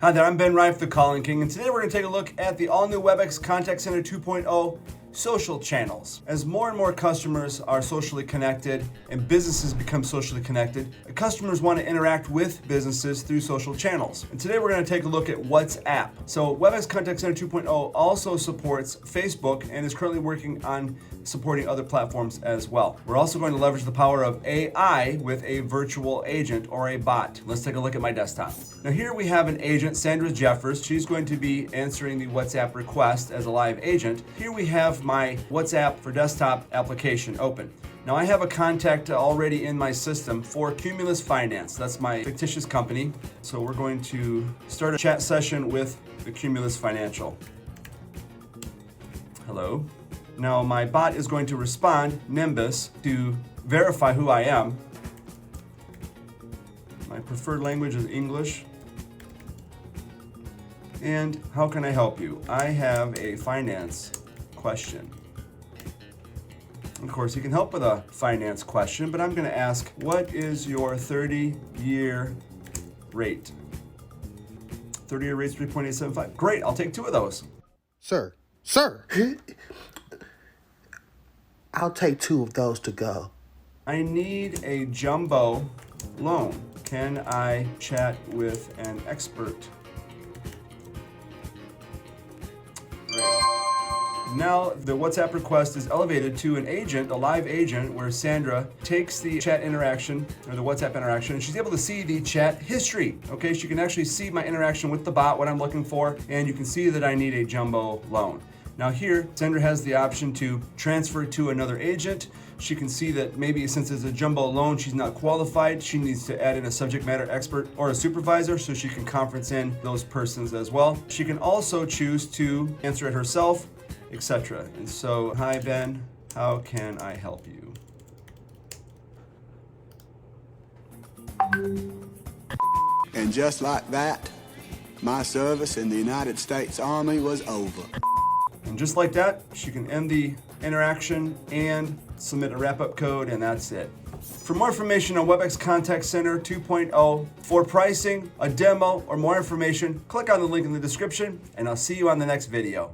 Hi there, I'm Ben Rife, the Calling King, and today we're going to take a look at the all-new WebEx Contact Center 2.0 social channels. As more and more customers are socially connected and businesses become socially connected, customers want to interact with businesses through social channels. And today we're going to take a look at WhatsApp. So WebEx Contact Center 2.0 also supports Facebook and is currently working on supporting other platforms as well. We're also going to leverage the power of AI with a virtual agent or a bot. Let's take a look at my desktop. Now here we have an agent, Sandra Jeffers. She's going to be answering the WhatsApp request as a live agent. Here we have my WhatsApp for desktop application open. Now I have a contact already in my system for Cumulus Finance. That's my fictitious company. So we're going to start a chat session with the Cumulus Financial. Hello. Now my bot is going to respond, Nimbus, to verify who I am. My preferred language is English. And how can I help you? I have a finance question. Of course, you can help with a finance question, but I'm going to ask, what is your 30-year rate? 30-year rate's 3.875. Great, I'll take 2 of those. Sir, I'll take 2 of those to go. I need a jumbo loan. Can I chat with an expert? Great. Now the WhatsApp request is elevated to an agent, a live agent, where Sandra takes the chat interaction or the WhatsApp interaction and she's able to see the chat history. Okay, she can actually see my interaction with the bot, what I'm looking for, and you can see that I need a jumbo loan. Now here, Sandra has the option to transfer to another agent. She can see that maybe since it's a jumbo loan, she's not qualified. She needs to add in a subject matter expert or a supervisor so she can conference in those persons as well. She can also choose to answer it herself, etc. And so, hi Ben, how can I help you? And just like that, my service in the United States Army was over. And just like that, she can end the interaction and submit a wrap-up code, and that's it. For more information on WebEx Contact Center 2.0, for pricing, a demo, or more information, click on the link in the description, and I'll see you on the next video.